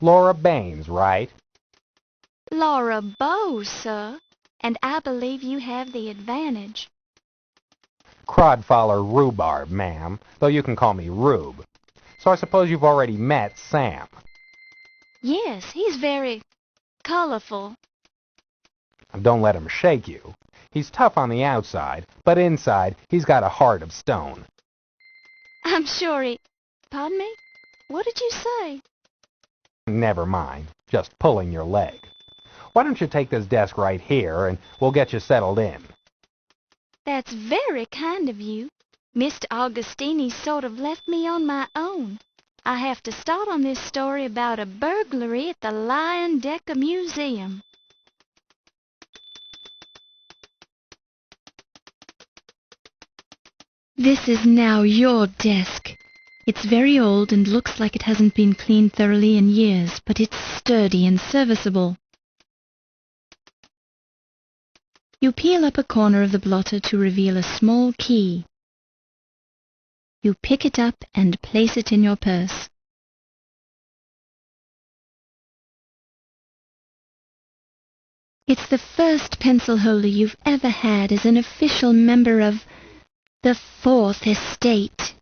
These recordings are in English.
Laura Baines, right? Laura Bow, sir, and I believe you have the advantage. Crodfoller Rhubarb, ma'am, though you can call me Rube. So I suppose you've already met Sam. Yes, he's very colorful. Don't let him shake you. He's tough on the outside, but inside he's got a heart of stone. I'm sure he... Pardon me? What did you say? Never mind, just pulling your leg. Why don't you take this desk right here, and we'll get you settled in. That's very kind of you. Mr. Augustini sort of left me on my own. I have to start on this story about a burglary at the Lion Decker Museum. This is now your desk. It's very old and looks like it hasn't been cleaned thoroughly in years, but it's sturdy and serviceable. You peel up a corner of the blotter to reveal a small key. You pick it up and place it in your purse. It's the first pencil holder you've ever had as an official member of the Fourth Estate.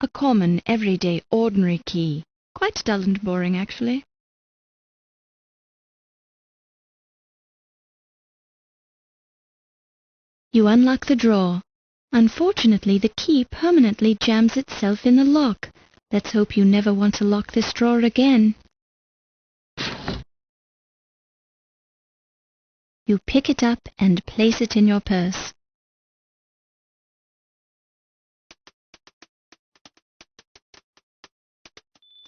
A common, everyday, ordinary key. Quite dull and boring, actually. You unlock the drawer. Unfortunately, the key permanently jams itself in the lock. Let's hope you never want to lock this drawer again. You pick it up and place it in your purse.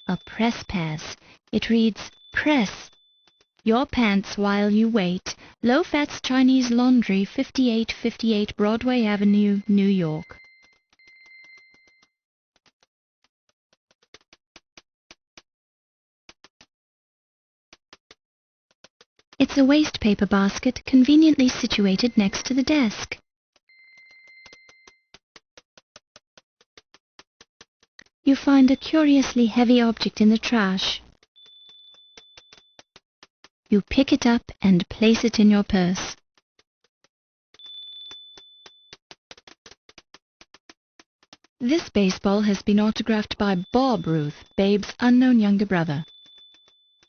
A press pass. It reads, "Press your pants while you wait. Low Fats Chinese Laundry, 5858 Broadway Avenue, New York." It's a waste paper basket conveniently situated next to the desk. You find a curiously heavy object in the trash. You pick it up and place it in your purse. This baseball has been autographed by Bob Ruth, Babe's unknown younger brother.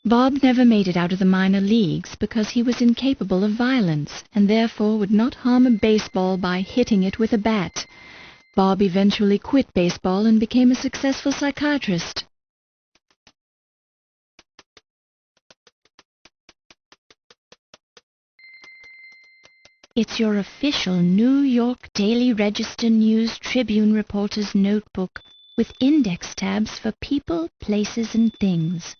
Bob never made it out of the minor leagues because he was incapable of violence and therefore would not harm a baseball by hitting it with a bat. Bob eventually quit baseball and became a successful psychiatrist. It's your official New York Daily Register News Tribune reporter's notebook with index tabs for people, places, and things.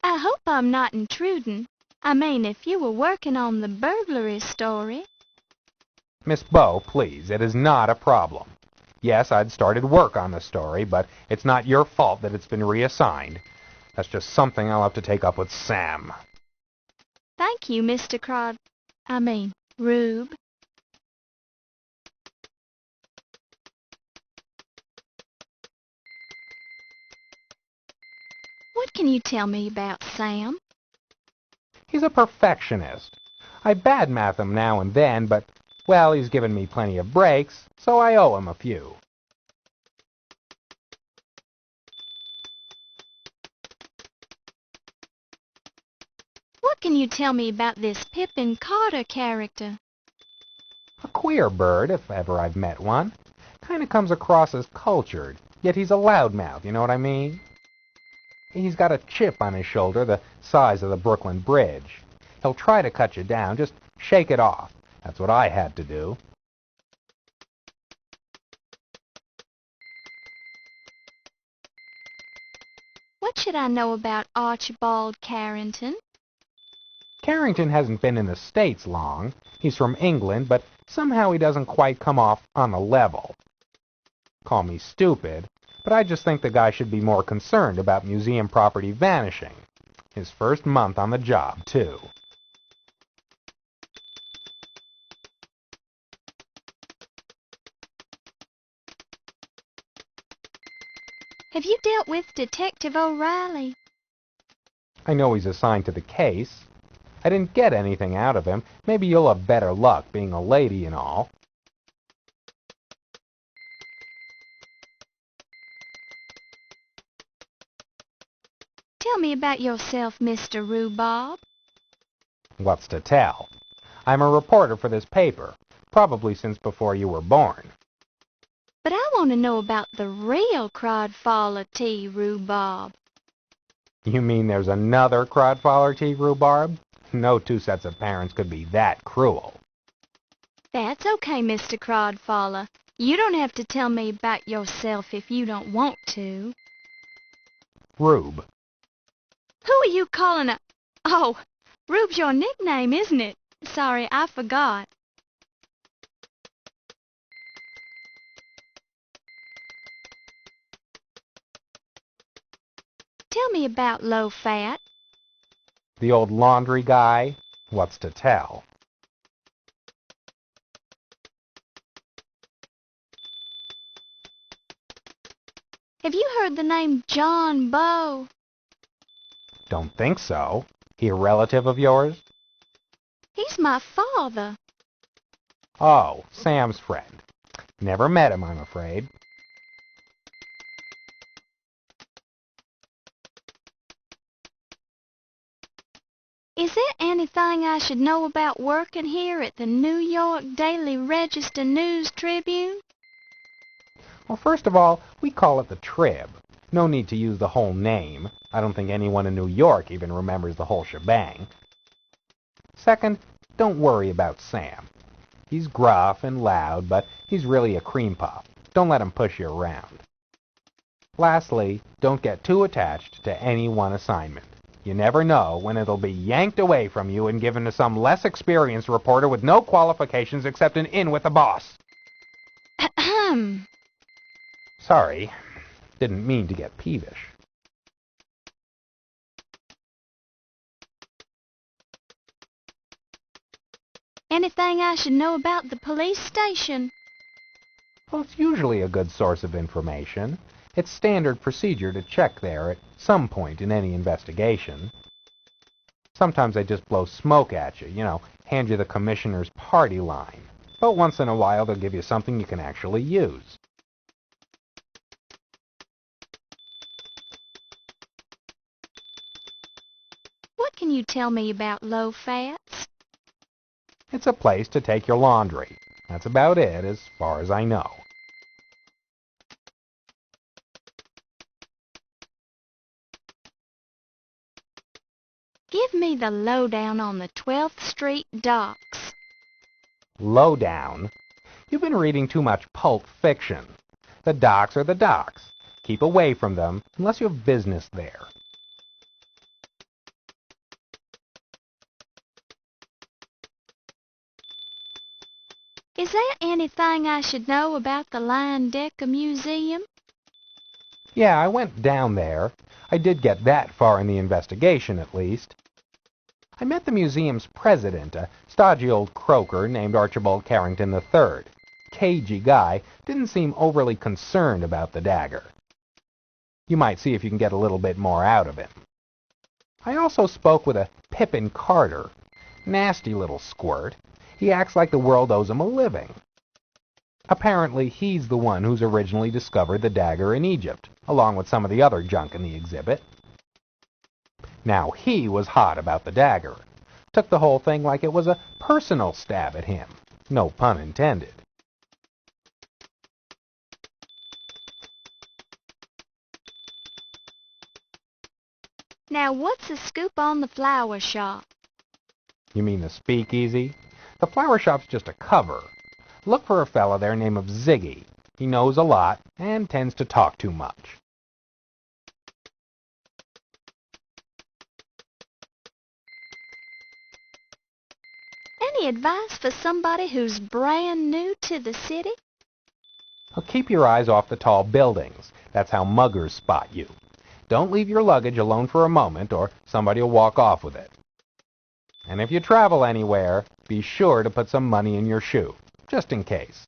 I hope I'm not intruding. I mean, if you were working on the burglary story. Miss Bow, please, it is not a problem. Yes, I'd started work on the story, but it's not your fault that it's been reassigned. That's just something I'll have to take up with Sam. Thank you, Mr. Rube. What can you tell me about Sam? He's a perfectionist. I badmouth him now and then, but, well, he's given me plenty of breaks, so I owe him a few. What can you tell me about this Pippin Carter character? A queer bird, if ever I've met one. Kind of comes across as cultured, yet he's a loudmouth, you know what I mean? He's got a chip on his shoulder the size of the Brooklyn Bridge. He'll try to cut you down, just shake it off. That's what I had to do. What should I know about Archibald Carrington? Carrington hasn't been in the States long. He's from England, but somehow he doesn't quite come off on the level. Call me stupid, but I just think the guy should be more concerned about museum property vanishing. His first month on the job, too. Have you dealt with Detective O'Reilly? I know he's assigned to the case. I didn't get anything out of him. Maybe you'll have better luck, being a lady and all. Tell me about yourself, Mr. Rhubarb. What's to tell? I'm a reporter for this paper, probably since before you were born. But I want to know about the real Crodfaller T. Rhubarb. You mean there's another Crodfaller T. Rhubarb? No two sets of parents could be that cruel. That's okay, Mr. Crodfaller. You don't have to tell me about yourself if you don't want to. Rube. Who are you calling a... Oh, Rube's your nickname, isn't it? Sorry, I forgot. Tell me about Low Fat. The old laundry guy? What's to tell? Have you heard the name John Bow? Don't think so. He a relative of yours? He's my father. Oh, Sam's friend. Never met him, I'm afraid. Is there anything I should know about working here at the New York Daily Register News Tribune? Well, first of all, we call it the Trib. No need to use the whole name. I don't think anyone in New York even remembers the whole shebang. Second, don't worry about Sam. He's gruff and loud, but he's really a cream puff. Don't let him push you around. Lastly, don't get too attached to any one assignment. You never know when it'll be yanked away from you and given to some less experienced reporter with no qualifications except an in with the boss. Ahem. Sorry, didn't mean to get peevish. Anything I should know about the police station? Well, it's usually a good source of information. It's standard procedure to check there at some point in any investigation. Sometimes they just blow smoke at you, hand you the commissioner's party line. But once in a while they'll give you something you can actually use. What can you tell me about Low Fats? It's a place to take your laundry. That's about it, as far as I know. Give me the lowdown on the 12th Street docks. Lowdown? You've been reading too much pulp fiction. The docks are the docks. Keep away from them unless you have business there. Is there anything I should know about the Lion Decker Museum? Yeah, I went down there. I did get that far in the investigation, at least. I met the museum's president, a stodgy old croaker named Archibald Carrington III. Cagey guy, didn't seem overly concerned about the dagger. You might see if you can get a little bit more out of him. I also spoke with a Pippin Carter. Nasty little squirt. He acts like the world owes him a living. Apparently, he's the one who's originally discovered the dagger in Egypt, along with some of the other junk in the exhibit. Now, he was hot about the dagger. Took the whole thing like it was a personal stab at him. No pun intended. Now, what's the scoop on the flower shop? You mean the speakeasy? The flower shop's just a cover. Look for a fella there named of Ziggy. He knows a lot and tends to talk too much. Any advice for somebody who's brand new to the city? Well, keep your eyes off the tall buildings. That's how muggers spot you. Don't leave your luggage alone for a moment or somebody will walk off with it. And if you travel anywhere, be sure to put some money in your shoe, just in case.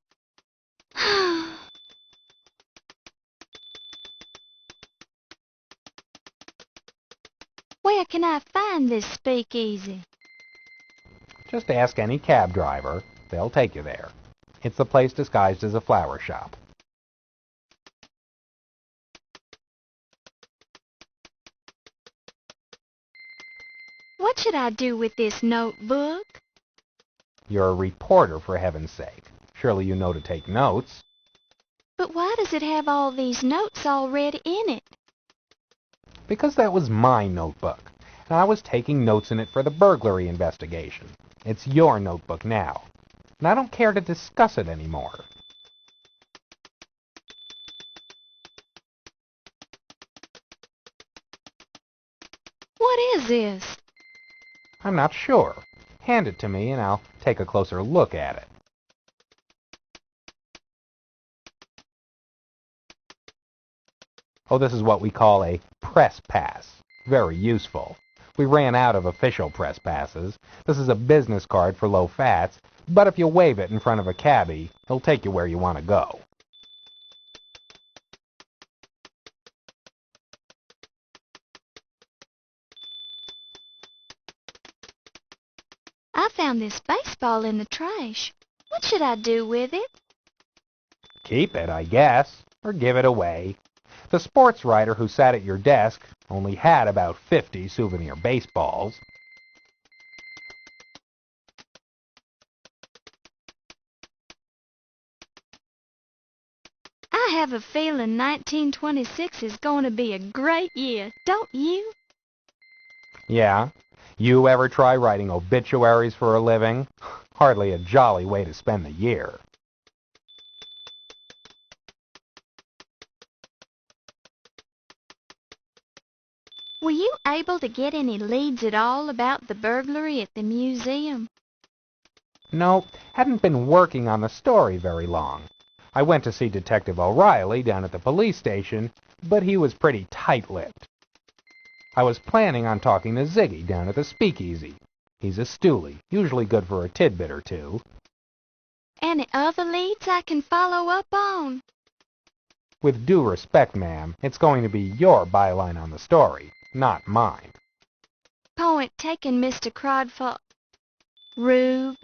can I find this speakeasy? Just ask any cab driver. They'll take you there. It's the place disguised as a flower shop. What should I do with this notebook? You're a reporter, for heaven's sake. Surely you know to take notes. But why does it have all these notes already in it? Because that was my notebook, and I was taking notes in it for the burglary investigation. It's your notebook now, and I don't care to discuss it anymore. What is this? I'm not sure. Hand it to me, and I'll take a closer look at it. Oh, this is what we call a press pass. Very useful. We ran out of official press passes. This is a business card for low fats, but if you wave it in front of a cabbie, he'll take you where you want to go. I found this baseball in the trash. What should I do with it? Keep it, I guess, or give it away. The sports writer who sat at your desk only had about 50 souvenir baseballs. I have a feeling 1926 is going to be a great year, don't you? Yeah? You ever try writing obituaries for a living? Hardly a jolly way to spend the year. Were you able to get any leads at all about the burglary at the museum? No, hadn't been working on the story very long. I went to see Detective O'Reilly down at the police station, but he was pretty tight-lipped. I was planning on talking to Ziggy down at the speakeasy. He's a stoolie, usually good for a tidbit or two. Any other leads I can follow up on? With due respect, ma'am, it's going to be your byline on the story, not mine. Point taken, Mr. Crodford. Rube,